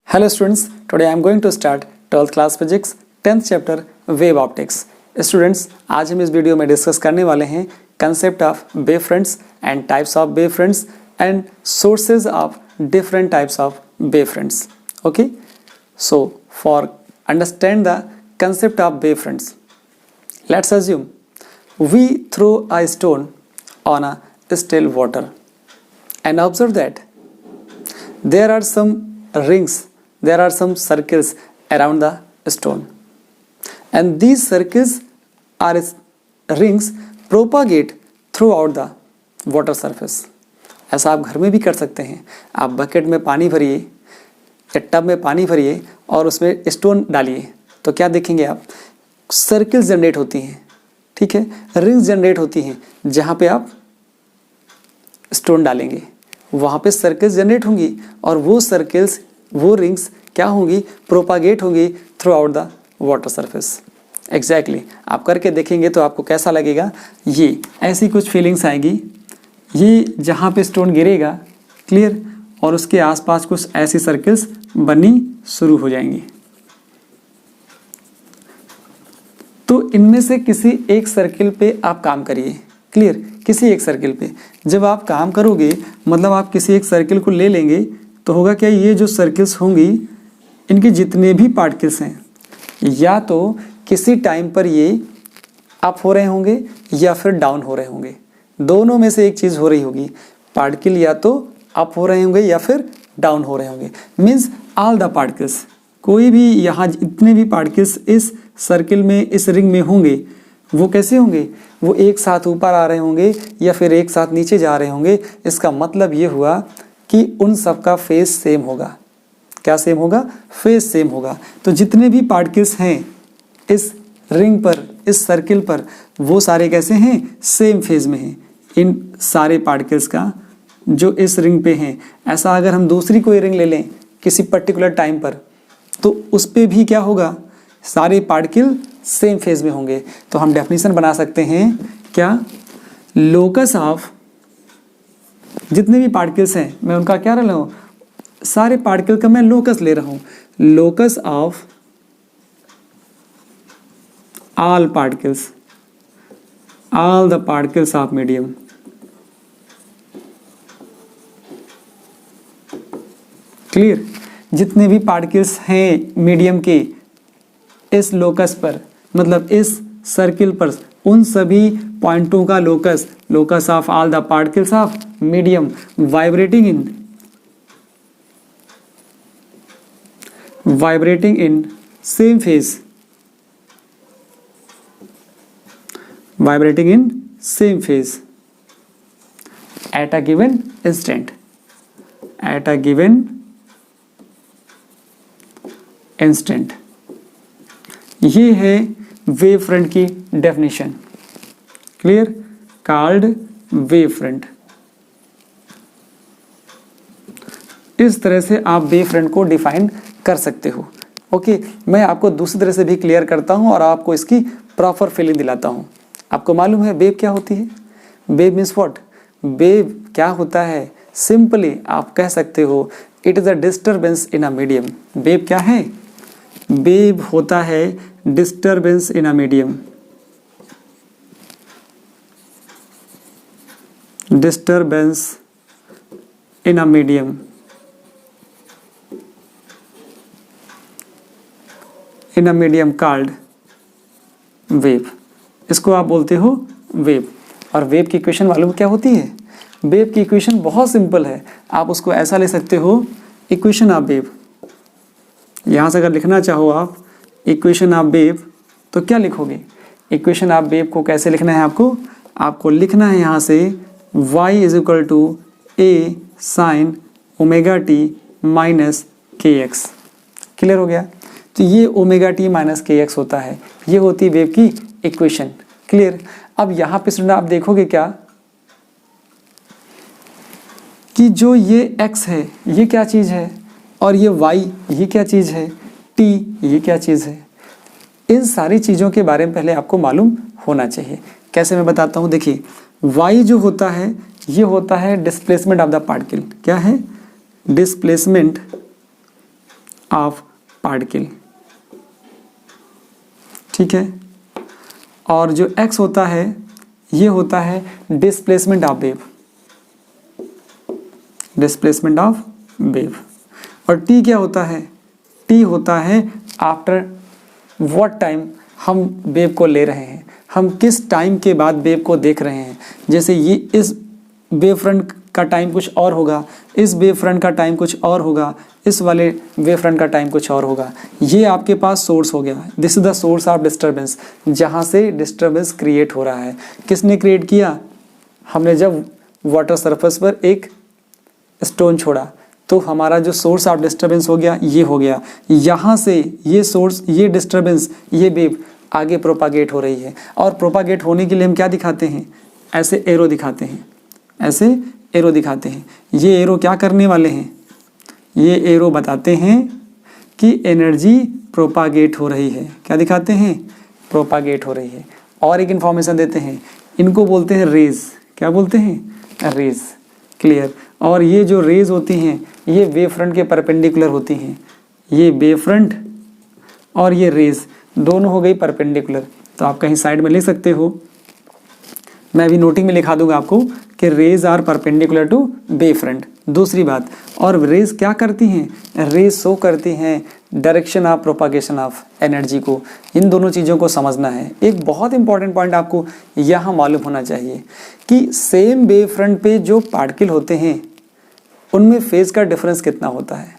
Hello students, today I am going to start 12th class physics 10th chapter wave optics. Students, आज हम इस video में discuss करने वाले हैं concept of wavefronts and types of wavefronts and sources of different types of wavefronts. Okay, so for understand the concept of wavefronts, let's assume we throw a stone on a still water and observe that there are some rings, there are some circles around the stone, and these circles or rings propagate throughout the water surface. ऐसा आप घर में भी कर सकते हैं. आप bucket में पानी भरिए या टब में पानी भरिए और उसमें स्टोन डालिए तो क्या देखेंगे आप? सर्कल्स जनरेट होती हैं, ठीक है, रिंग्स जनरेट होती हैं. जहाँ पे आप स्टोन डालेंगे वहाँ पे सर्कल्स जनरेट होंगी और वो सर्कल्स, वो रिंग्स क्या होंगी? प्रोपागेट होंगी through out the water surface. Exactly आप करके देखेंगे तो आपको कैसा लगेगा? ये ऐसी कुछ फीलिंग्स आएगी. ये जहाँ पे स्टोन गिरेगा, क्लियर, और उसके आसपास कुछ ऐसी सर्कल्स बननी शुरू हो जाएंगी. तो इनमें से किसी एक सर्किल पे आप काम करिए. क्लियर, किसी एक सर्किल पे जब आप काम करोगे मतलब आप किसी एक सर्किल को ले लेंगे तो होगा क्या? ये जो सर्किल्स होंगी इनके जितने भी पार्टिकल्स हैं या तो किसी टाइम पर ये अप हो रहे होंगे या फिर डाउन हो रहे होंगे. दोनों में से एक चीज़ हो रही होगी. पार्टिकल या तो अप हो रहे होंगे या फिर डाउन हो रहे होंगे. मीन्स ऑल द पार्टिकल्स, कोई भी यहाँ इतने भी पार्टिकल्स इस सर्किल में, इस रिंग में होंगे, वो कैसे होंगे? वो एक साथ ऊपर आ रहे होंगे या फिर एक साथ नीचे जा रहे होंगे. इसका मतलब ये हुआ कि उन सब का फेज सेम होगा. क्या सेम होगा? फेज सेम होगा. तो जितने भी पार्टिकल्स हैं इस रिंग पर, इस सर्किल पर, वो सारे कैसे हैं? सेम फेज में हैं. इन सारे पार्टिकल्स का जो इस रिंग पे हैं, ऐसा अगर हम दूसरी कोई रिंग ले लें किसी पर्टिकुलर टाइम पर तो उस पे भी क्या होगा? सारे पार्टिकल सेम फेज में होंगे. तो हम डेफिनेशन बना सकते हैं क्या? लोकस ऑफ जितने भी पार्टिकल्स हैं मैं उनका क्या ले रहा हूँ? सारे पार्टिकल का मैं लोकस ले रहा हूँ. Locus of all particles, all the particles of medium. Clear, जितने भी पार्टिकल्स हैं मीडियम के इस लोकस पर, मतलब इस सर्किल पर, उन सभी पॉइंटों का locus, locus of all the particles of medium vibrating in same phase, vibrating in same phase at a given instant, at a given instant. ये है वेव फ्रंट की definition. Clear, called wave front. इस तरह से आप wave front को define कर सकते हो. ओके, मैं आपको दूसरी तरह से भी क्लियर करता हूं और आपको इसकी प्रॉपर फीलिंग दिलाता हूं. आपको मालूम है वेव क्या होती है? Wave means what? वेव क्या होता है? सिंपली आप कह सकते हो it is a disturbance in a medium. Wave क्या है? वेव होता है disturbance in a medium. Disturbance in a medium. In a medium called wave. इसको आप बोलते हो वेव. और वेव की इक्वेशन मालूम क्या होती है? वेव की इक्वेशन बहुत सिंपल है. आप उसको ऐसा ले सकते हो, इक्वेशन ऑफ वेव. यहाँ से अगर लिखना चाहो आप इक्वेशन ऑफ वेव तो क्या लिखोगे? इक्वेशन ऑफ वेव को कैसे लिखना है आपको? आपको लिखना है यहाँ से y is equal to a sine omega t minus k x. Clear हो गया? तो ये omega t minus k x होता है, ये होती है वेव की इक्वेशन. क्लियर. अब यहाँ पे स्टूडेंट आप देखोगे क्या कि जो ये x है ये क्या चीज़ है और ये y ये क्या चीज़ है, t ये क्या चीज़ है. इन सारी चीज़ों के बारे में पहले आपको मालूम होना चाहिए. कैसे मैं बताता हूँ. देखिए, y जो होता है ये होता है डिस्प्लेसमेंट ऑफ द पार्टिकल. क्या है? डिस्प्लेसमेंट ऑफ पार्टिकल, ठीक है। और जो x होता है ये होता है displacement of wave, displacement of wave. और t क्या होता है, t होता है आफ्टर व्हाट टाइम हम वेव को ले रहे हैं, हम किस टाइम के बाद वेव को देख रहे हैं। जैसे ये इस वेव फ्रंट का टाइम कुछ और होगा, इस वेव फ्रंट का टाइम कुछ और होगा, इस वाले वेव फ्रंट का टाइम कुछ और होगा। ये आपके पास सोर्स हो गया, this is the source of disturbance, जहाँ से डिस्टर्बेंस क्रिएट हो रहा है। किसने क्रिएट किया, हमने जब वाटर सरफेस पर एक स्टोन छोड़ा तो हमारा जो सोर्स ऑफ डिस्टर्बेंस हो गया ये हो गया। यहाँ से ये सोर्स, ये डिस्टर्बेंस, ये वेव आगे प्रोपागेट हो रही है। और प्रोपागेट होने के लिए हम क्या दिखाते हैं, ऐसे एरो दिखाते हैं, ऐसे एरो दिखाते हैं। ये एरो क्या करने वाले हैं, ये एरो बताते हैं कि एनर्जी प्रोपागेट हो रही है। क्या दिखाते हैं, प्रोपागेट हो रही है। और एक इन्फॉर्मेशन देते हैं, इनको बोलते हैं रेज। क्या बोलते हैं, रेज। क्लियर। और ये जो रेज होती हैं ये वेव फ्रंट के परपेंडिकुलर होती हैं। ये वेव फ्रंट और ये रेज दोनों हो गई परपेंडिकुलर। तो आप कहीं साइड में लिख सकते हो, मैं अभी नोटिंग में लिखा दूंगा आपको कि rays are perpendicular to wave front. दूसरी बात, और रेज क्या करती हैं, रेज शो करती हैं direction of propagation of energy को। इन दोनों चीज़ों को समझना है। एक बहुत इंपॉर्टेंट पॉइंट आपको यहाँ मालूम होना चाहिए कि सेम वेव फ्रंट पे जो पार्टिकल होते हैं उनमें फेज का डिफरेंस कितना होता है।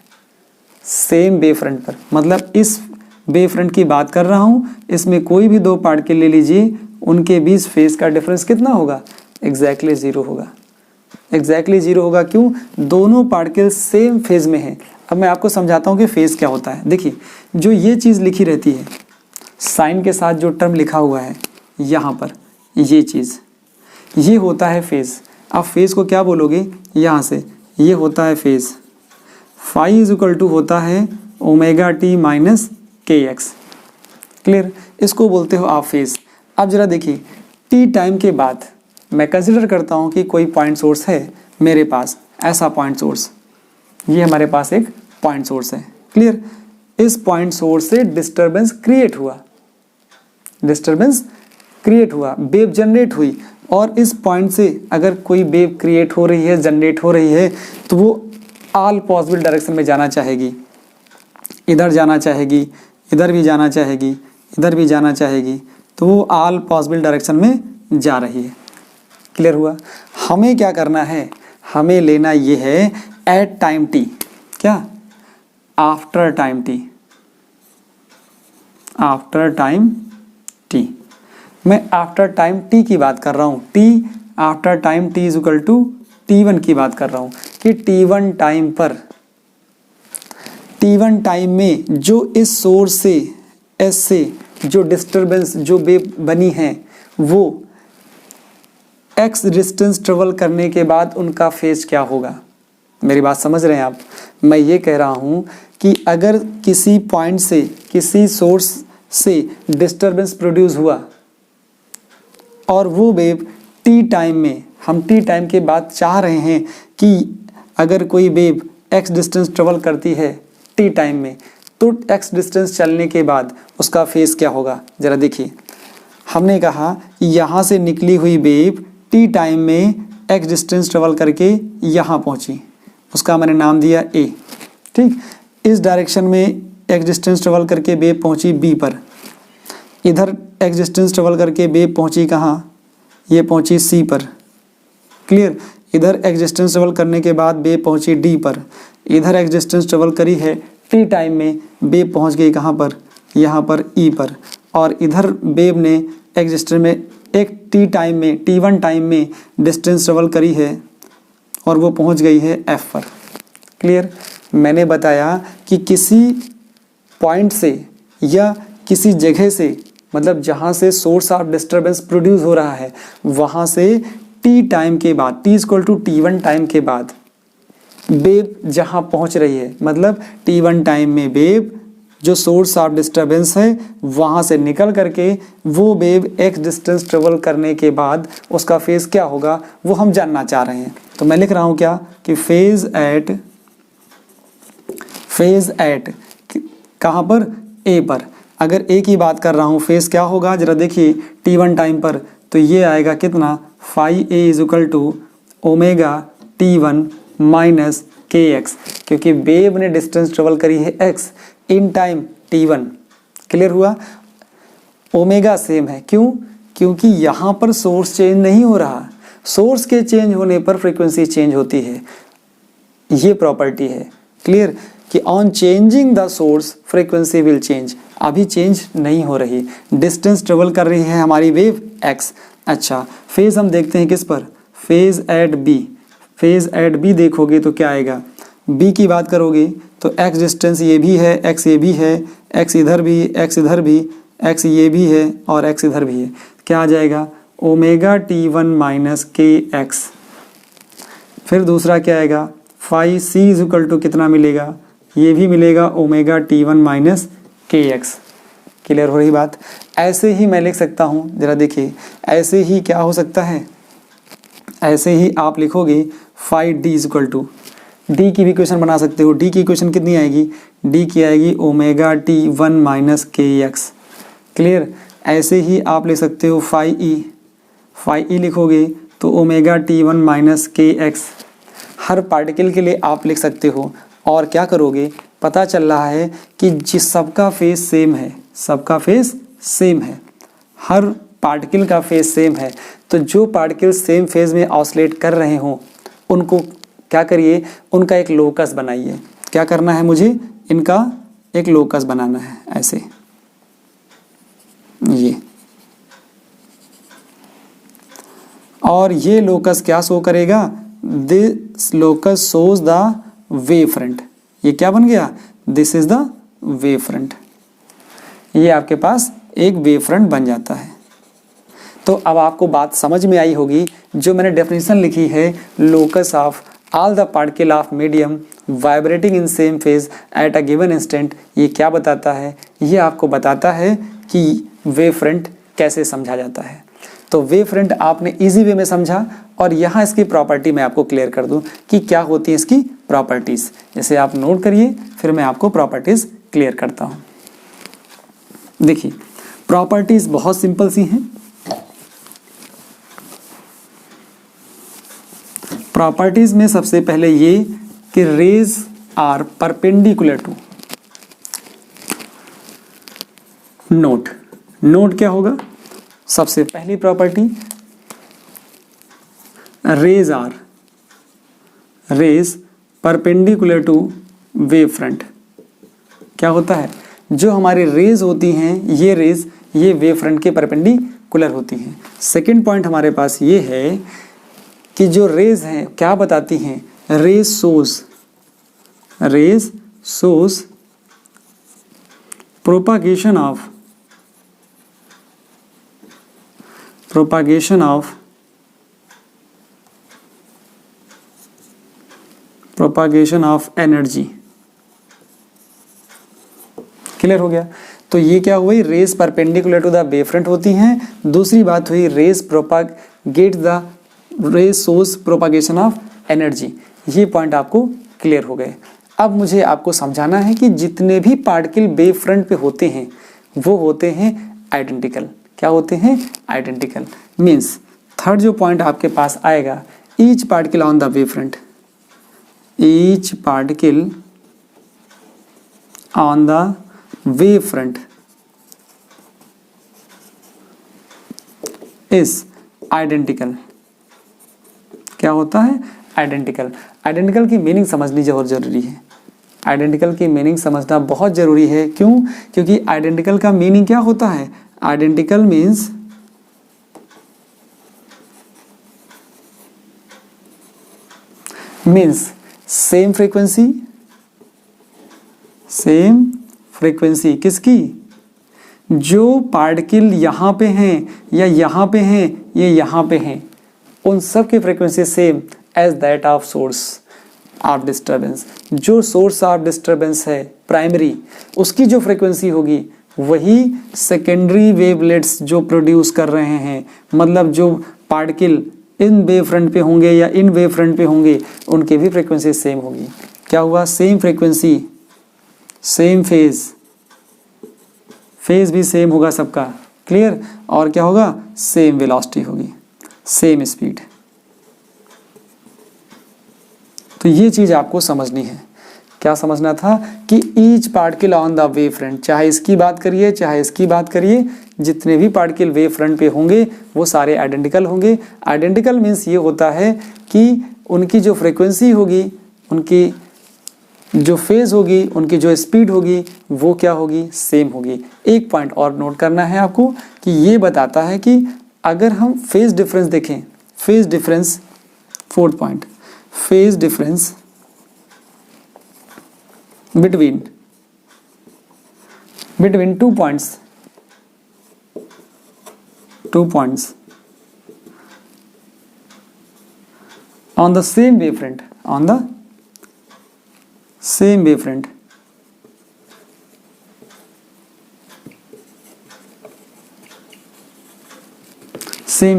सेम वेव फ्रंट पर, मतलब इस वेव फ्रंट की बात कर रहा हूँ, इसमें कोई भी दो पार्टिकल ले लीजिए, उनके बीच फेज का डिफरेंस कितना होगा, एग्जैक्टली जीरो होगा। एग्जैक्टली जीरो होगा, क्यों, दोनों पार्टिकल सेम फेज में हैं। अब मैं आपको समझाता हूँ कि फेज क्या होता है। देखिए, जो ये चीज़ लिखी रहती है साइन के साथ, जो टर्म लिखा हुआ है यहाँ पर, ये चीज़, ये होता है फेज। आप फेज को क्या बोलोगे, यहाँ से ये होता है phase. Phi is equal to होता है omega t minus k x. Clear, इसको बोलते हो आप फेज। अब जरा देखिए, टी टाइम के बाद मैं कंसिडर करता हूँ कि कोई पॉइंट सोर्स है मेरे पास, ऐसा पॉइंट सोर्स, ये हमारे पास एक पॉइंट सोर्स है। क्लियर, इस पॉइंट सोर्स से डिस्टर्बेंस क्रिएट हुआ, डिस्टर्बेंस क्रिएट हुआ, वेव जनरेट हुई। और इस पॉइंट से अगर कोई वेव क्रिएट हो रही है, जनरेट हो रही है, तो वो ऑल पॉसिबल डायरेक्शन में जाना चाहेगी। इधर जाना चाहेगी, इधर भी जाना चाहेगी, इधर भी जाना चाहेगी, तो वो ऑल पॉसिबल डायरेक्शन में जा रही है। क्लियर हुआ। हमें क्या करना है, हमें लेना ये है एट टाइम टी, क्या, after time t, after time t. मैं आफ्टर टाइम टी की बात कर रहा हूँ, t after time t is equal to T1 की बात कर रहा हूँ कि T1 टाइम पर, T1 टाइम में जो इस सोर्स से, एस से जो डिस्टर्बेंस, जो वेव बनी है, वो x डिस्टेंस ट्रेवल करने के बाद उनका फेज क्या होगा। मेरी बात समझ रहे हैं आप। मैं ये कह रहा हूँ कि अगर किसी पॉइंट से, किसी सोर्स से डिस्टर्बेंस प्रोड्यूस हुआ और वो वेव टी टाइम में, हम टी टाइम के बाद चाह रहे हैं कि अगर कोई वेव x डिस्टेंस ट्रेवल करती है टी टाइम में, तो x डिस्टेंस चलने के बाद उसका फेज क्या होगा। ज़रा देखिए, हमने कहा यहाँ से निकली हुई वेव टी टाइम में x डिस्टेंस ट्रेवल करके यहाँ पहुँची, उसका मैंने नाम दिया a। ठीक, इस डायरेक्शन में x डिस्टेंस ट्रेवल करके वेव पहुँची b पर, इधर x डिस्टेंस ट्रेवल करके वेव पहुँची कहाँ, ये पहुँची c पर। क्लियर, इधर x डिस्टेंस ट्रेवल करने के बाद वेव पहुँची d पर, इधर x डिस्टेंस ट्रेवल करी है टी टाइम में, वेव पहुँच गई कहाँ पर, यहाँ पर e पर। और इधर वेव ने x डिस्टेंस में एक टी टाइम में, T1 टाइम में डिस्टेंस ट्रेवल करी है और वो पहुंच गई है F पर। क्लियर, मैंने बताया कि किसी पॉइंट से या किसी जगह से, मतलब जहां से सोर्स ऑफ डिस्टर्बेंस प्रोड्यूस हो रहा है, वहां से टी टाइम के बाद, T equal to T1 time के बाद वेव जहां पहुंच रही है, मतलब T1 टाइम में वेव जो सोर्स ऑफ डिस्टर्बेंस है वहाँ से निकल करके वो वेव x डिस्टेंस ट्रेवल करने के बाद उसका फेज क्या होगा, वो हम जानना चाह रहे हैं। तो मैं लिख रहा हूँ क्या कि फेज एट कहाँ पर, ए पर। अगर ए की बात कर रहा हूँ, फेज क्या होगा जरा देखिए t1 टाइम पर, तो ये आएगा कितना, phi a is equal to omega t1 minus k x, क्योंकि वेव ने डिस्टेंस ट्रेवल करी है x in time t1। Clear हुआ। ओमेगा सेम है, क्यों, क्योंकि यहाँ पर सोर्स चेंज नहीं हो रहा, सोर्स के चेंज होने पर फ्रीक्वेंसी चेंज होती है, ये प्रॉपर्टी है। क्लियर, कि on changing the source frequency will change, अभी चेंज नहीं हो रही, डिस्टेंस ट्रेवल कर रही है हमारी वेव x। अच्छा, फेज हम देखते हैं किस पर, phase at b. Phase at b देखोगे तो क्या आएगा, b की बात करोगे तो x डिस्टेंस ये भी है, x ये भी है, x इधर भी, x इधर भी, x ये भी है और x इधर भी है, क्या आ जाएगा, omega t1 minus k x. फिर दूसरा क्या आएगा, phi c is equal to कितना मिलेगा, ये भी मिलेगा omega t1 minus k x. Clear हो रही बात। ऐसे ही मैं लिख सकता हूँ, जरा देखिए, ऐसे ही क्या हो सकता है, ऐसे ही आप लिखोगे phi d is equal to, d की भी इक्वेशन बना सकते हो। डी की इक्वेशन कितनी आएगी, डी की आएगी omega t1 minus k x. Clear. ऐसे ही आप ले सकते हो फाई ई लिखोगे तो omega t1 minus k x. हर पार्टिकल के लिए आप लिख सकते हो। और क्या करोगे, पता चल रहा है कि जिस सबका फेज सेम है, सबका फेज सेम है, हर पार्टिकल का फेज सेम है, तो जो पार्टिकल सेम फेज में ऑसिलेट कर रहे हों उनको क्या करिए, उनका एक लोकस बनाइए। क्या करना है मुझे, इनका एक लोकस बनाना है, ऐसे ये, और ये लोकस क्या शो करेगा, this locus shows the wave front. ये क्या बन गया, this is the wave front. ये आपके पास एक वेव फ्रंट बन जाता है। तो अब आपको बात समझ में आई होगी, जो मैंने डेफिनेशन लिखी है, locus of all the particle of medium vibrating in same phase at a given instant, ये क्या बताता है, ये आपको बताता है कि वेव फ्रंट कैसे समझा जाता है। तो वेव फ्रंट आपने इजी वे में समझा, और यहाँ इसकी प्रॉपर्टी मैं आपको क्लियर कर दूं कि क्या होती है इसकी प्रॉपर्टीज। जैसे आप नोट करिए, फिर मैं आपको प्रॉपर्टीज क्लियर करता हूँ। देखिए, प्रॉपर्टीज बहुत सिंपल सी हैं। प्रॉपर्टीज में सबसे पहले ये कि rays are perpendicular to, note क्या होगा, सबसे पहली property, rays perpendicular to wave front. क्या होता है, जो हमारी रेज होती हैं, ये रेज ये वेव फ्रंट के परपेंडिकुलर होती हैं। सेकंड पॉइंट हमारे पास ये है कि जो रेज हैं क्या बताती हैं, rays source propagation of energy. Clear हो गया। तो ये क्या हुई, rays perpendicular to the wave front होती हैं। दूसरी बात हुई rays source propagation of energy. ये पॉइंट आपको क्लियर हो गए। अब मुझे आपको समझाना है कि जितने भी पार्टिकल वेव फ्रंट पे होते हैं वो होते हैं आइडेंटिकल। क्या होते हैं, आइडेंटिकल। मीन्स थर्ड जो पॉइंट आपके पास आएगा, each particle on the wave front, each particle on the wave front is identical. क्या होता है, आइडेंटिकल। आइडेंटिकल की मीनिंग समझनी बहुत जरूरी है। आइडेंटिकल की मीनिंग समझना बहुत जरूरी है। क्यों, क्योंकि आइडेंटिकल का मीनिंग क्या होता है, आइडेंटिकल मीन्स सेम फ्रीक्वेंसी किसकी, जो पार्टिकल यहाँ पे हैं या यहाँ पे हैं, ये यहाँ पे हैं, उन सब की frequency same as that of source of disturbance. जो सोर्स ऑफ डिस्टर्बेंस है प्राइमरी, उसकी जो फ्रीक्वेंसी होगी वही सेकेंडरी वेवलेट्स जो प्रोड्यूस कर रहे हैं, मतलब जो पार्टिकल इन वेव फ्रंट पे होंगे या इन वेव फ्रंट पे होंगे, उनकी भी फ्रीक्वेंसी सेम होगी। क्या हुआ, same frequency same phase phase भी सेम होगा सबका, क्लियर, और क्या होगा, सेम वेलोसिटी होगी, सेम स्पीड। तो ये चीज आपको समझनी है। क्या समझना था कि each particle on the wave front, चाहे इसकी बात करिए चाहे इसकी बात करिए, जितने भी पार्टिकल वेव फ्रंट पे होंगे वो सारे आइडेंटिकल होंगे। आइडेंटिकल मीन्स ये होता है कि उनकी जो फ्रीक्वेंसी होगी, उनकी जो फेज होगी, उनकी जो स्पीड होगी वो क्या होगी, सेम होगी। एक पॉइंट और नोट करना है आपको कि ये बताता है कि अगर हम फेज डिफरेंस देखें, phase difference, fourth point, phase difference between two points on the same wavefront, same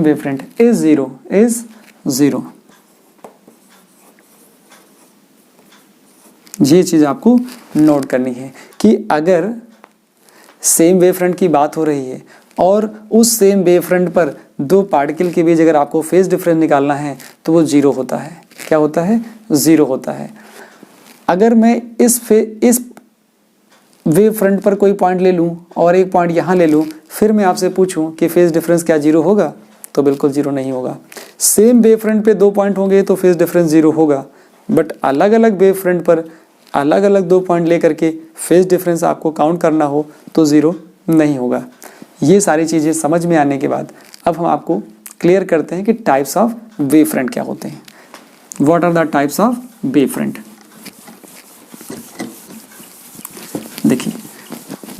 wavefront is zero। ये चीज आपको नोट करनी है कि अगर सेम वेवफ्रंट की बात हो रही है और उस सेम वेवफ्रंट पर दो पार्टिकल के बीच अगर आपको फेज डिफरेंस निकालना है तो वो जीरो होता है। क्या होता है, जीरो होता है। अगर मैं इस वेवफ्रंट पर कोई पॉइंट ले लूं और एक पॉइंट यहाँ ले लूं, फिर मैं आपसे पूछूं कि फेज डिफरेंस क्या जीरो होगा, तो बिल्कुल जीरो नहीं होगा। सेम वेवफ्रंट पे दो पॉइंट होंगे तो फेज डिफरेंस जीरो होगा, बट अलग अलग वेवफ्रंट पर अलग अलग दो पॉइंट लेकर के फेज डिफरेंस आपको काउंट करना हो तो जीरो नहीं होगा। ये सारी चीज़ें समझ में आने के बाद अब हम आपको क्लियर करते हैं कि टाइप्स ऑफ वेवफ्रंट क्या होते हैं। What are the types of wavefront. देखिए,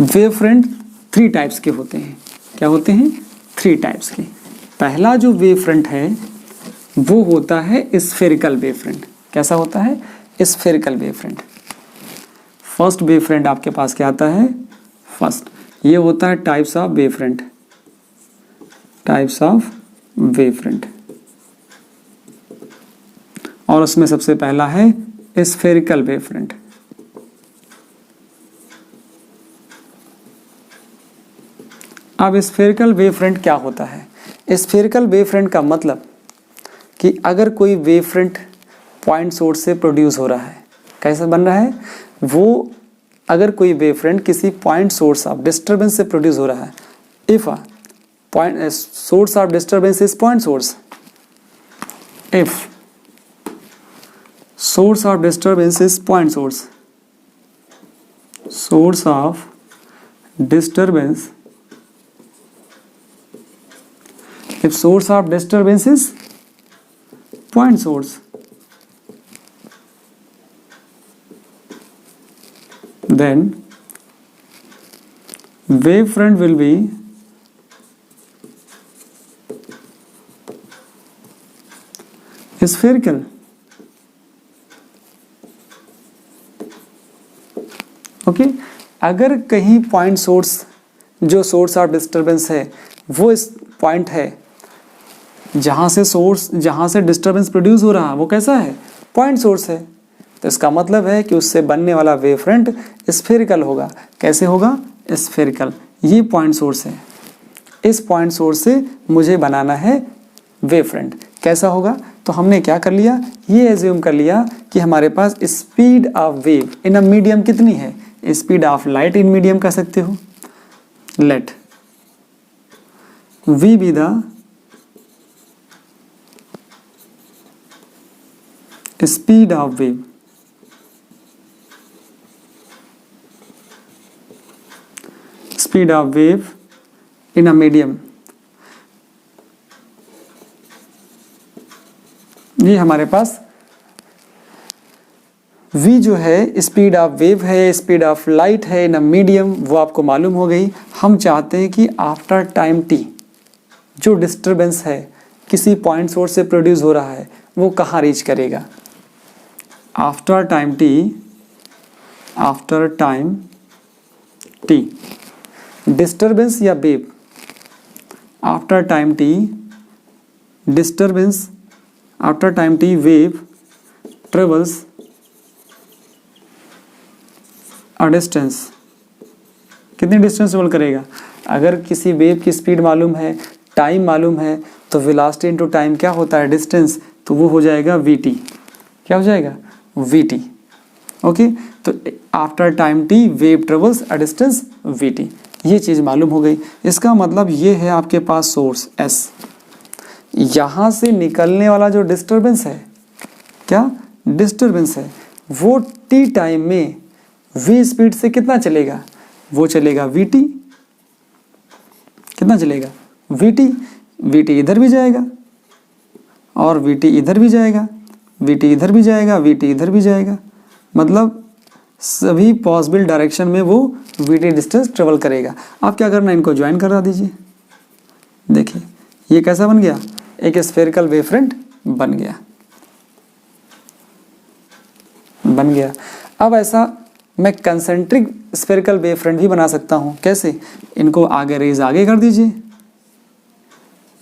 वेवफ्रंट थ्री टाइप्स के होते हैं। क्या होते हैं, थ्री टाइप्स के। पहला जो वेवफ्रंट है वो होता है स्फेरिकल वेवफ्रंट। कैसा होता है, स्फेरिकल वेवफ्रंट। फर्स्ट वेवफ्रंट आपके पास क्या आता है, फर्स्ट ये होता है types of wavefront, types of wavefront, और उसमें सबसे पहला है स्फेरिकल वेवफ्रंट। अब स्फेरिकल वेवफ्रंट क्या होता है, स्फेरिकल वेवफ्रंट का मतलब कि अगर कोई वेवफ्रंट पॉइंट सोर्स से प्रोड्यूस हो रहा है, कैसे बन रहा है वो, अगर कोई वेवफ्रंट किसी पॉइंट सोर्स ऑफ डिस्टरबेंस से प्रोड्यूस हो रहा है, if point source of disturbance is point source, if source of disturbance is point source, source of disturbance, if source of disturbance is point source, then wavefront will be spherical। Okay, अगर कहीं point source, जो source of disturbance है वो इस point है जहां से disturbance produce हो रहा है, वो कैसा है, पॉइंट सोर्स है, तो इसका मतलब है कि उससे बनने वाला वेवफ्रंट स्फेरिकल होगा। कैसे होगा, स्फेरिकल। ये पॉइंट सोर्स है, इस पॉइंट सोर्स से मुझे बनाना है वेवफ्रंट। कैसा होगा, तो हमने क्या कर लिया, ये एज्यूम कर लिया कि हमारे पास speed of wave in a medium कितनी है, speed of light in medium कह सकते हो। Let v be the speed of wave, speed of wave in a medium. ये हमारे पास v जो है स्पीड ऑफ वेव है, स्पीड ऑफ लाइट है इन अ मीडियम, वो आपको मालूम हो गई। हम चाहते हैं कि आफ्टर टाइम t जो डिस्टरबेंस है किसी पॉइंट सोर्स से प्रोड्यूस हो रहा है वो कहाँ रीच करेगा। After time t, after time t disturbance या wave, after time t disturbance, after time t wave travels a distance कितनी डिस्टेंस ट्रेवल करेगा। अगर किसी वेव की स्पीड मालूम है, टाइम मालूम है, तो वेलोसिटी इनटू टाइम क्या होता है, डिस्टेंस, तो वो हो जाएगा वी, क्या हो जाएगा, वी। ओके, तो after time t wave travels a distance v, ये चीज़ मालूम हो गई। इसका मतलब ये है आपके पास सोर्स एस, यहाँ से निकलने वाला जो डिस्टर्बेंस है, क्या डिस्टर्बेंस है, वो टी टाइम में वी स्पीड से कितना चलेगा, वो चलेगा वी टी, कितना चलेगा, वी टी इधर भी जाएगा और वी टी इधर भी जाएगा, वी टी इधर भी जाएगा, वी टी इधर भी जाएगा, मतलब सभी पॉसिबल डायरेक्शन में वो वी टी डिस्टेंस ट्रेवल करेगा। आप क्या करना है, इनको ज्वाइन करा दीजिए। देखिए ये कैसा बन गया, एक स्फेरिकल वेवफ्रंट बन गया, बन गया। अब ऐसा मैं कंसेंट्रिक स्फेरिकल वेवफ्रंट भी बना सकता हूँ। कैसे, इनको आगे रेज आगे कर दीजिए,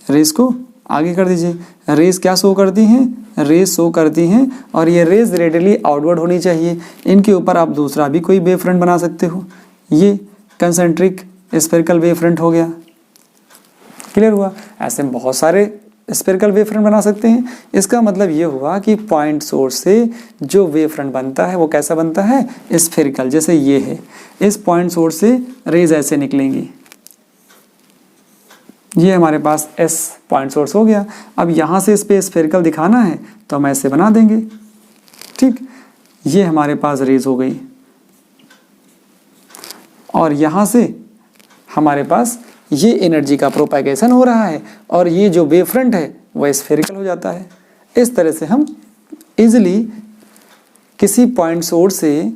रेज को आगे कर दीजिए। रेज क्या शो करती हैं, रेज शो करती हैं और ये रेज रेडियली आउटवर्ड होनी चाहिए। इनके ऊपर आप दूसरा भी कोई वेवफ्रंट बना सकते हो। ये कंसेंट्रिक स्फेरिकल वेवफ्रंट हो गया, क्लियर हुआ। ऐसे बहुत सारे स्फेरिकल वेवफ्रंट बना सकते हैं। इसका मतलब ये हुआ कि पॉइंट सोर्स से जो वेवफ्रंट बनता है वो कैसा बनता है, स्फेरिकल। जैसे ये है, इस पॉइंट सोर्स से रेज ऐसे निकलेंगी, ये हमारे पास एस पॉइंट सोर्स हो गया। अब यहाँ से इस पे स्फेरिकल दिखाना है तो हम ऐसे बना देंगे, ठीक। ये हमारे पास रेज हो गई और यहाँ से हमारे पास ये एनर्जी का प्रोपैगेशन हो रहा है और ये जो वेवफ्रंट है वह स्फेरिकल हो जाता है। इस तरह से हम इजीली किसी पॉइंट सोर्स से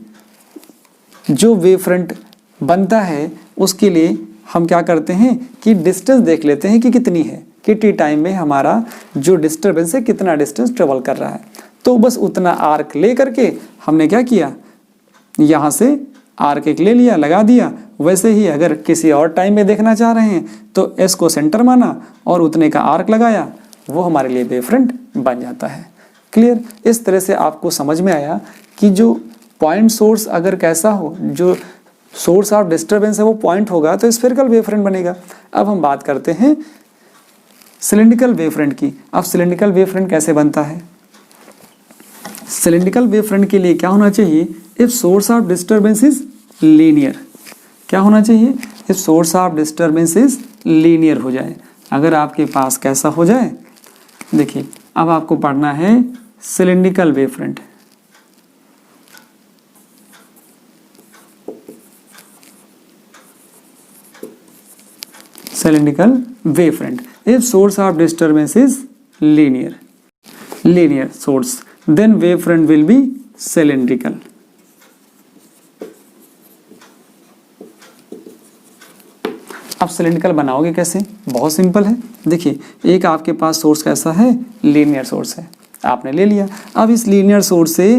जो वेवफ्रंट बनता है उसके लिए हम क्या करते हैं कि डिस्टेंस देख लेते हैं कि कितनी है, कि टी टाइम में हमारा जो डिस्टर्बेंस है कितना डिस्टेंस ट्रेवल कर रहा है। तो बस उतना आर्क ले करके हमने क्या किया, यहाँ से आर्क एक ले लिया, लगा दिया। वैसे ही अगर किसी और टाइम में देखना चाह रहे हैं तो एस को सेंटर माना और उतने का आर्क लगाया, वो हमारे लिए वेवफ्रंट बन जाता है। क्लियर। इस तरह से आपको समझ में आया कि जो पॉइंट सोर्स अगर कैसा हो, जो सोर्स ऑफ डिस्टर्बेंस है वो पॉइंट होगा तो स्फेरिकल वेवफ्रंट बनेगा। अब हम बात करते हैं सिलिंड्रिकल वेवफ्रंट की। अब सिलिंड्रिकल वेवफ्रंट कैसे बनता है, सिलिंड्रिकल वेवफ्रंट के लिए क्या होना चाहिए, if source of disturbance is linear, क्या होना चाहिए, if source of disturbance is linear हो जाए। अगर आपके पास कैसा हो जाए, देखिए अब आपको पढ़ना है cylindrical wavefront. cylindrical wavefront if source of disturbance is linear source, then wavefront will be cylindrical. अब सिलिंड्रिकल बनाओगे कैसे, बहुत सिंपल है। देखिए एक आपके पास सोर्स कैसा है, लीनियर सोर्स है, आपने ले लिया। अब इस लीनियर सोर्स से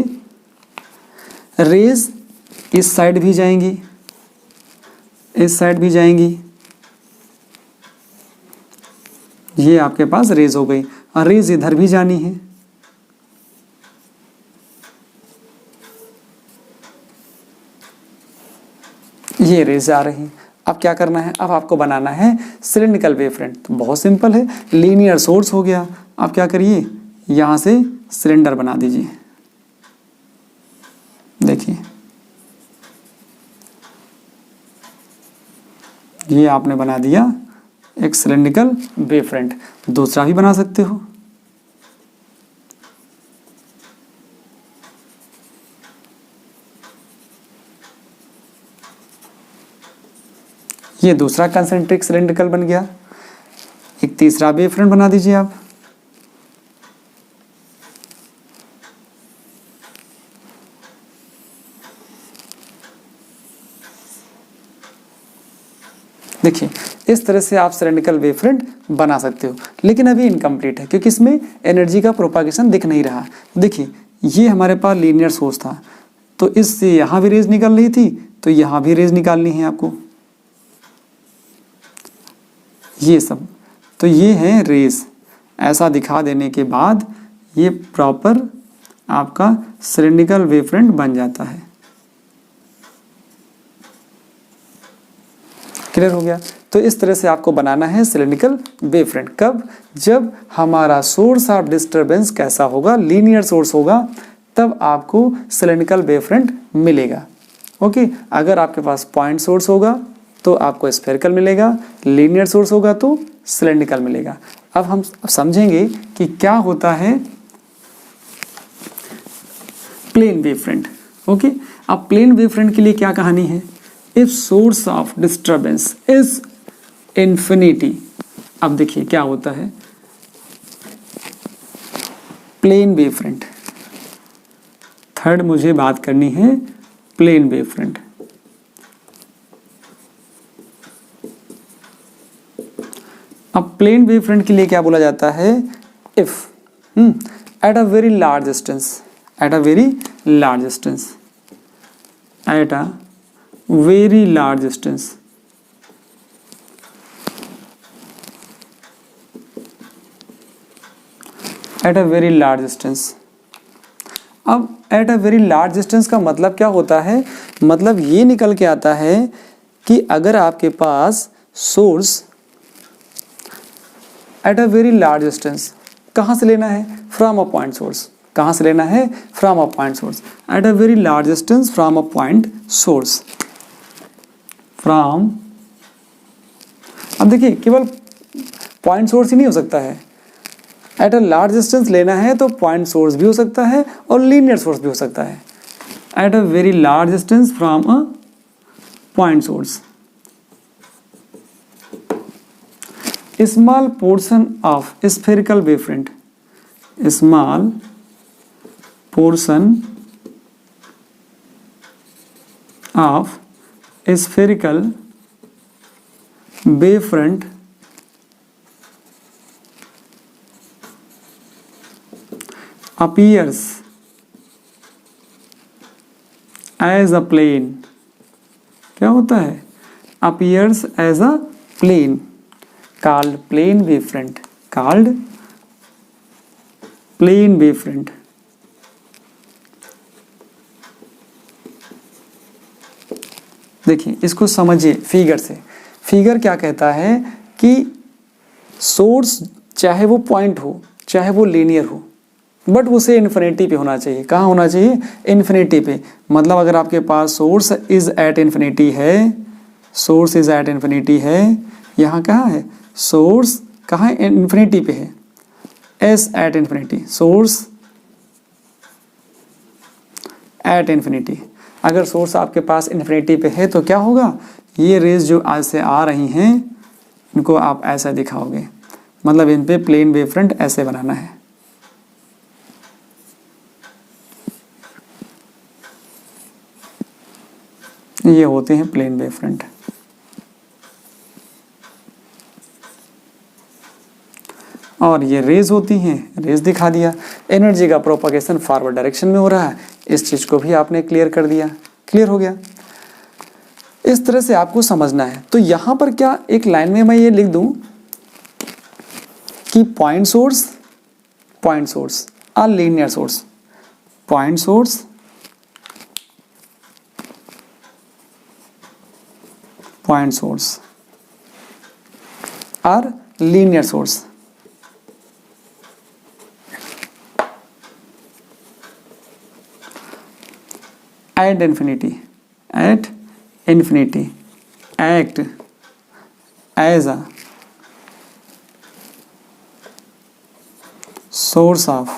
रेज इस साइड भी जाएंगी, इस साइड भी जाएंगी, ये आपके पास रेज हो गई और रेज इधर भी जानी है, ये रेज आ रही। अब क्या करना है, अब आपको बनाना है सिलिंड्रिकल वेवफ्रंट। तो बहुत सिंपल है, लीनियर सोर्स हो गया। अब क्या करिए, यहां से सिलेंडर बना दीजिए। देखिए ये आपने बना दिया एक सिलिंड्रिकल वेवफ्रंट। दूसरा भी बना सकते हो, ये दूसरा कंसेंट्रिक सिलिंड्रिकल बन गया। एक तीसरा वेवफ्रंट बना दीजिए आप। देखिए इस तरह से आप सिलिंड्रिकल वेवफ्रंट बना सकते हो, लेकिन अभी इनकम्प्लीट है क्योंकि इसमें एनर्जी का प्रोपागेशन दिख नहीं रहा। देखिए ये हमारे पास लीनियर सोर्स था, तो इससे यहाँ भी रेज निकल रही थी, तो यहाँ भी रेज निकालनी है आपको, ये सब। तो ये है रेज। ऐसा दिखा देने के बाद ये प्रॉपर आपका सिलिंड्रिकल वेवफ्रंट बन जाता है। क्लियर हो गया। तो इस तरह से आपको बनाना है सिलेंड्रिकल वेव फ्रंट। कब? जब हमारा सोर्स ऑफ डिस्टरबेंस कैसा होगा, लीनियर सोर्स होगा, तब आपको सिलेंड्रिकल वेव फ्रंट मिलेगा। ओके, अगर आपके पास पॉइंट सोर्स होगा तो आपको स्फेरिकल मिलेगा, लीनियर सोर्स होगा तो सिलेंड्रिकल मिलेगा। अब हम समझेंगे कि क्या होता है प्लेन वेव फ्रंट। ओके, अब प्लेन वेव फ्रंट के लिए क्या कहानी है? If source of disturbance is infinity. अब देखिए क्या होता है प्लेन वेव फ्रंट। थर्ड मुझे बात करनी है प्लेन वेव फ्रंट। अब प्लेन वेव फ्रंट के लिए क्या बोला जाता है? If at a very large distance, at a very large distance, at a very large distance, at a very large distance. अब at a very large distance का मतलब क्या होता है? मतलब ये निकल के आता है कि अगर आपके पास source at a very large distance, कहाँ से लेना है? From a point source. कहाँ से लेना है? From a point source. At a very large distance from a point source, from. अब देखिए केवल पॉइंट सोर्स ही नहीं हो सकता है, एट अ लार्ज डिस्टेंस लेना है तो पॉइंट सोर्स भी हो सकता है और लीनियर सोर्स भी हो सकता है। Eight a very large distance from a point source, small portion of spherical wave front, small portion of spherical wave front appears as a plane। क्या होता है? appears as a plane, called plane wave front, called plane wave front। देखिए इसको समझिए figure से। Figure क्या कहता है कि सोर्स चाहे वो पॉइंट हो चाहे वो लीनियर हो, बट उसे इन्फिनिटी पे होना चाहिए। कहाँ होना चाहिए? इन्फिनिटी पे। मतलब अगर आपके पास सोर्स इज एट इन्फिनिटी है, सोर्स इज एट इन्फिनिटी है, यहाँ कहाँ है? सोर्स कहाँ इन्फिनिटी पे है? S at infinity, source at infinity. अगर सोर्स आपके पास इन्फिनिटी पे है तो क्या होगा? ये रेज जो आज से आ रही हैं इनको आप ऐसा दिखाओगे, मतलब इन पे प्लेन वेव फ्रंट ऐसे बनाना है। ये होते हैं प्लेन वेव फ्रंट। और ये रेज होती हैं, रेज दिखा दिया। एनर्जी का प्रोपगेशन फॉरवर्ड डायरेक्शन में हो रहा है, इस चीज को भी आपने क्लियर कर दिया। क्लियर हो गया? इस तरह से आपको समझना है। तो यहां पर क्या एक लाइन में मैं ये लिख दूं कि पॉइंट सोर्स और लीनियर सोर्स, पॉइंट सोर्स और linear source. At infinity act as a source of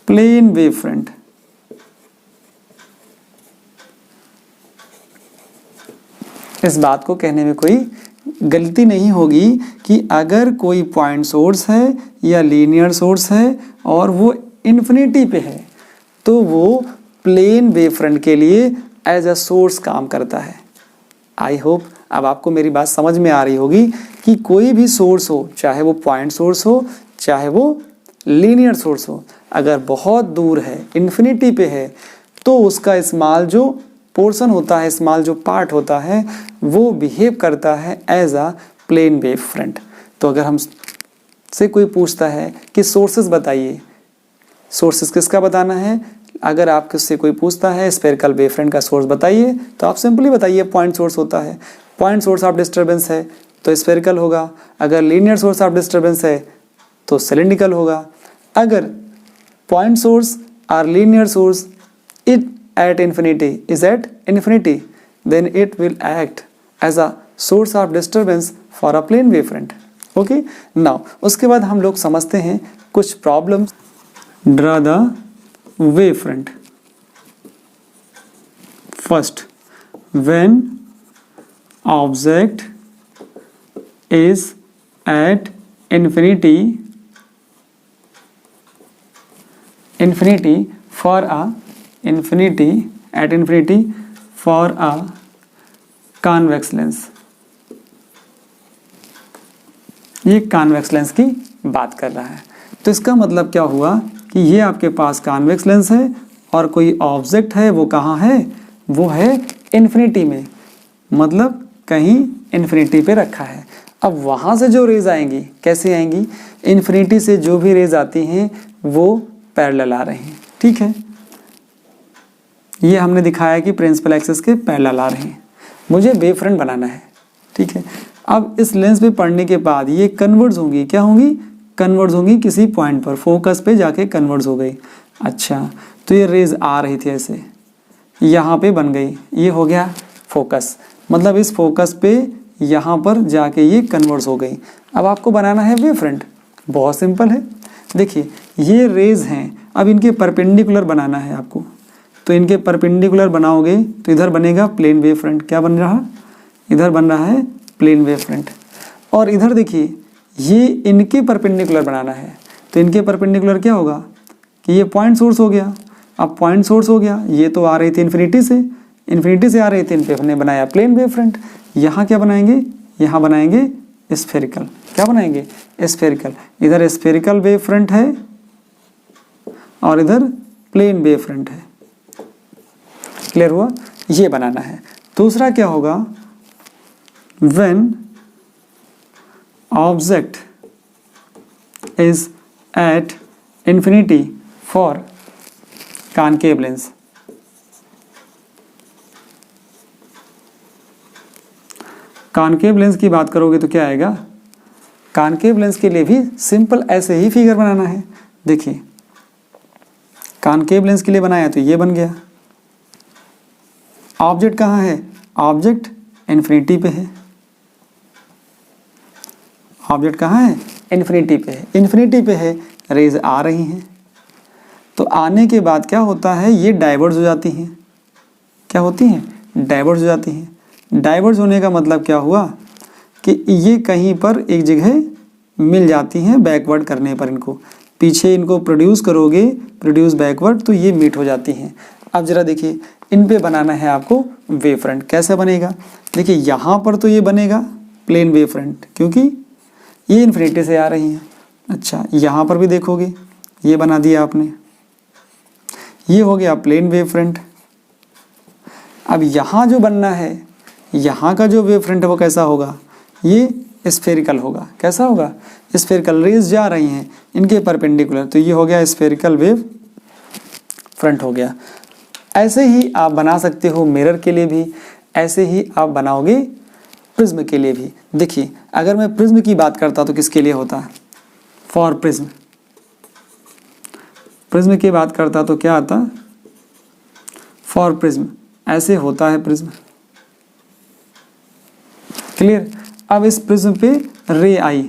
plane wave front। इस बात को कहने में कोई गलती नहीं होगी कि अगर कोई पॉइंट सोर्स है या लीनियर सोर्स है और वो इन्फिनिटी पे है तो वो प्लेन वेव फ्रंट के लिए एज अ सोर्स काम करता है। आई होप अब आपको मेरी बात समझ में आ रही होगी कि कोई भी सोर्स हो, चाहे वो पॉइंट सोर्स हो चाहे वो लीनियर सोर्स हो, अगर बहुत दूर है, इन्फिनिटी पे है, तो उसका स्मॉल जो पोर्शन होता है, स्मॉल जो पार्ट होता है, वो बिहेव करता है as a plane wave front. तो अगर हम से कोई पूछता है कि सोर्सेस बताइए, सोर्सेस किसका बताना है? अगर आपके से कोई पूछता है स्फेरिकल वेव फ्रंट का सोर्स बताइए, तो आप सिंपली बताइए पॉइंट सोर्स होता है। पॉइंट सोर्स ऑफ डिस्टर्बेंस है तो स्फेरिकल होगा। अगर लीनियर सोर्स ऑफ डिस्टर्बेंस है तो सिलिंड्रिकल होगा। अगर पॉइंट सोर्स और linear source it at infinity is at infinity, then it will act as a source of disturbance for a plane wavefront. Okay, now उसके बाद हम लोग समझते हैं कुछ problems. Draw the wavefront. First, when object is at infinity for a at infinity for a convex lens, ये convex lens की बात कर रहा है। तो इसका मतलब क्या हुआ कि ये आपके पास कॉन्वेक्स लेंस है और कोई ऑब्जेक्ट है, वो कहाँ है, वो है इन्फिनिटी में, मतलब कहीं इन्फिनिटी पे रखा है। अब वहाँ से जो रेज आएंगी कैसे आएंगी, इन्फिनिटी से जो भी रेज आती हैं वो पैरेलल आ रही हैं। ठीक है, ये हमने दिखाया कि प्रिंसिपल एक्सिस के पैरेलल आ रहे हैं। मुझे वेव फ्रंट बनाना है। ठीक है, अब इस लेंस पे पढ़ने के बाद ये कन्वर्ज होंगी, क्या होंगी, कन्वर्ज होंगी किसी पॉइंट पर, फोकस पे जाके कन्वर्ज हो गई। अच्छा, तो ये रेज आ रही थी ऐसे, यहाँ पे बन गई, ये हो गया फोकस, मतलब इस फोकस पे यहाँ पर जाके ये कन्वर्ज हो गई। अब आपको बनाना है वेव फ्रंट, बहुत सिंपल है। देखिए ये रेज हैं, अब इनके परपेंडिकुलर बनाना है आपको। तो इनके परपेंडिकुलर बनाओगे तो इधर बनेगा प्लेन वेव फ्रंट। क्या बन रहा, इधर बन रहा है प्लेन वेव फ्रंट। और इधर देखिए ये इनके परपेंडिकुलर बनाना है, तो इनके परपेंडिकुलर क्या होगा कि ये पॉइंट सोर्स हो गया। अब पॉइंट सोर्स हो गया, ये तो आ रही थी इन्फिनिटी से आ रही थी, इन पे हमने बनाया प्लेन वेव फ्रंट। यहाँ क्या बनाएंगे, यहाँ बनाएंगे स्फेरिकल। क्या बनाएंगे, स्फेरिकल। इधर स्फेरिकल वेव फ्रंट है और इधर प्लेन वेव फ्रंट है। क्लियर हुआ, ये बनाना है। दूसरा क्या होगा, when object is at infinity for concave lens, concave lens की बात करोगे तो क्या आएगा, कॉनकेव लेंस के लिए भी सिंपल ऐसे ही फिगर बनाना है। देखिए कॉनकेव लेंस के लिए बनाया तो ये बन गया। ऑब्जेक्ट कहाँ है, ऑब्जेक्ट इन्फिनिटी पे है। ऑब्जेक्ट कहाँ है, इन्फिनिटी पे है। इन्फिनिटी पे है, रेज आ रही हैं, तो आने के बाद क्या होता है, ये डाइवर्ज हो जाती हैं। क्या होती हैं, डाइवर्ज हो जाती हैं। डाइवर्ज होने का मतलब क्या हुआ कि ये कहीं पर एक जगह मिल जाती हैं, बैकवर्ड करने पर इनको, पीछे इनको प्रोड्यूस करोगे, प्रोड्यूस बैकवर्ड, तो ये मीट हो जाती हैं। अब जरा देखिए इन पे बनाना है आपको वेव फ्रंट। कैसे बनेगा, देखिए यहाँ पर तो ये बनेगा प्लेन वेव फ्रंट, क्योंकि ये इन्फिनिटी से आ रही हैं। अच्छा, यहाँ पर भी देखोगे ये बना दिया आपने, ये हो गया प्लेन वेव फ्रंट। अब यहाँ जो बनना है, यहाँ का जो वेव फ्रंट है वो कैसा होगा, ये स्फेरिकल होगा। कैसा होगा, स्फेरिकल। रेज जा रही हैं इनके परपेंडिकुलर, तो ये हो गया स्फेरिकल वेव फ्रंट हो गया। ऐसे ही आप बना सकते हो मिरर के लिए भी, ऐसे ही आप बनाओगे प्रिज्म के लिए भी। देखिए अगर मैं प्रिज्म की बात करता तो किसके लिए होता है, फॉर प्रिज्म। प्रिज्म की बात करता तो क्या आता, फॉर प्रिज्म, ऐसे होता है प्रिज्म। क्लियर। अब इस प्रिज्म पे रे आई,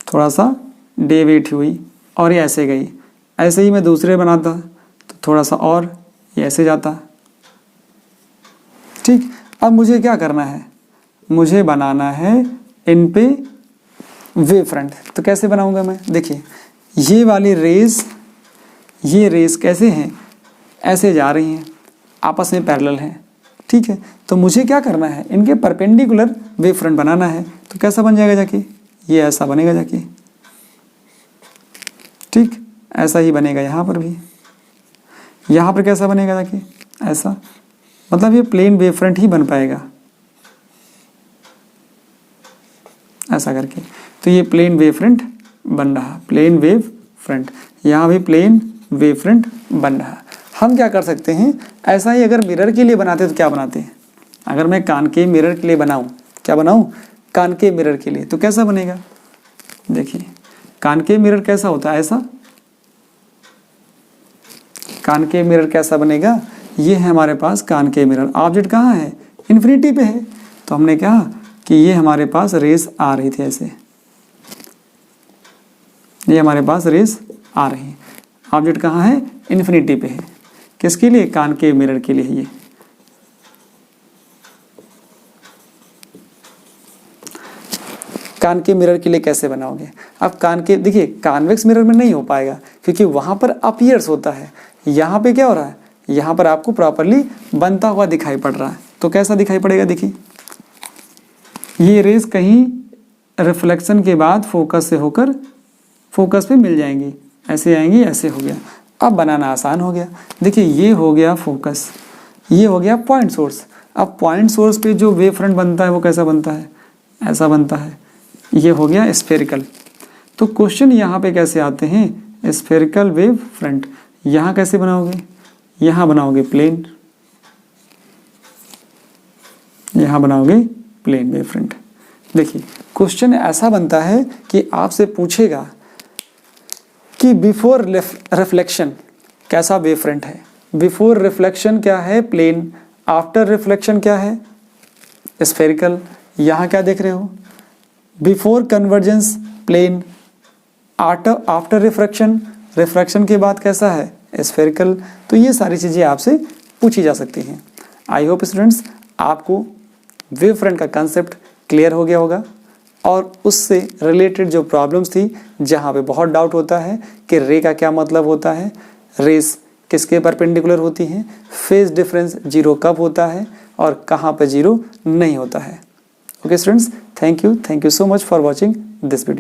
थोड़ा सा डेविएट हुई और ये ऐसे गई। ऐसे ही मैं दूसरे बनाता तो थोड़ा सा और ये ऐसे जाता। ठीक, अब मुझे क्या करना है, मुझे बनाना है इन पे वेव फ्रंट। तो कैसे बनाऊंगा मैं, देखिए ये वाली रेस, ये रेस कैसे हैं, ऐसे जा रही हैं, आपस में पैरेलल हैं। ठीक है, तो मुझे क्या करना है, इनके परपेंडिकुलर वेव फ्रंट बनाना है। तो कैसा बन जाएगा जाके, ये ऐसा बनेगा जाके। ठीक, ऐसा ही बनेगा यहाँ पर भी। यहाँ पर कैसा बनेगा जाके, ऐसा, मतलब ये प्लेन वेव फ्रंट ही बन पाएगा ऐसा करके। तो ये प्लेन वेव फ्रंट बन रहा, प्लेन वेव फ्रंट। यहाँ भी प्लेन वेव फ्रंट बन रहा है। हम क्या कर सकते हैं, ऐसा ही अगर मिरर के लिए बनाते तो क्या बनाते हैं, अगर मैं कॉनकेव मिरर के लिए बनाऊं, क्या बनाऊं, कॉनकेव मिरर के लिए, तो कैसा बनेगा, देखिए कॉनकेव मिरर कैसा होता है, ऐसा कॉनकेव मिरर कैसा बनेगा, ये है हमारे पास कॉनकेव मिरर। ऑब्जेक्ट कहाँ है, इन्फिनिटी पे है, तो हमने कहा कि ये हमारे पास रेस आ रही थी ऐसे, ये हमारे पास रेस आ रही है। ऑब्जेक्ट कहाँ है, इन्फिनिटी पे है, किसके लिए, कॉनकेव मिरर के लिए। ये कॉनकेव मिरर के लिए कैसे बनाओगे, अब कॉनकेव, देखिए कॉन्वेक्स मिरर में नहीं हो पाएगा क्योंकि वहां पर अपीयर्स होता है, यहाँ पे क्या हो रहा है, यहाँ पर आपको प्रॉपरली बनता हुआ दिखाई पड़ रहा है। तो कैसा दिखाई पड़ेगा, देखिए ये रेस कहीं रिफ्लेक्शन के बाद फोकस से होकर फोकस पे मिल जाएंगी, ऐसे आएंगी, ऐसे हो गया। अब बनाना आसान हो गया, देखिए ये हो गया फोकस, ये हो गया पॉइंट सोर्स। अब पॉइंट सोर्स पे जो वेव फ्रंट बनता है वो कैसा बनता है, ऐसा बनता है, ये हो गया स्फेरिकल। तो क्वेश्चन यहाँ पे कैसे आते हैं, स्फेरिकल वेव फ्रंट, यहाँ कैसे बनाओगे, यहाँ बनाओगे प्लेन, यहाँ बनाओगे प्लेन वेव फ्रंट। देखिए क्वेश्चन ऐसा बनता है कि आपसे पूछेगा कि बिफोर रिफ्लेक्शन कैसा वेव फ्रंट है, बिफोर रिफ्लेक्शन क्या है, प्लेन, आफ्टर रिफ्लेक्शन क्या है, स्फेरिकल। यहाँ क्या देख रहे हो, before convergence plane, after refraction, refraction के बाद कैसा है, स्फेरिकल। तो ये सारी चीज़ें आपसे पूछी जा सकती हैं। आई होप स्टूडेंट्स आपको वेव फ्रंट का कंसेप्ट क्लियर हो गया होगा और उससे रिलेटेड जो प्रॉब्लम्स थी, जहाँ पे बहुत डाउट होता है कि रे का क्या मतलब होता है, रेस किसके परपेंडिकुलर होती हैं, फेज डिफरेंस जीरो कब होता है और कहाँ पर जीरो नहीं होता है। Okay students, thank you so much for watching this video.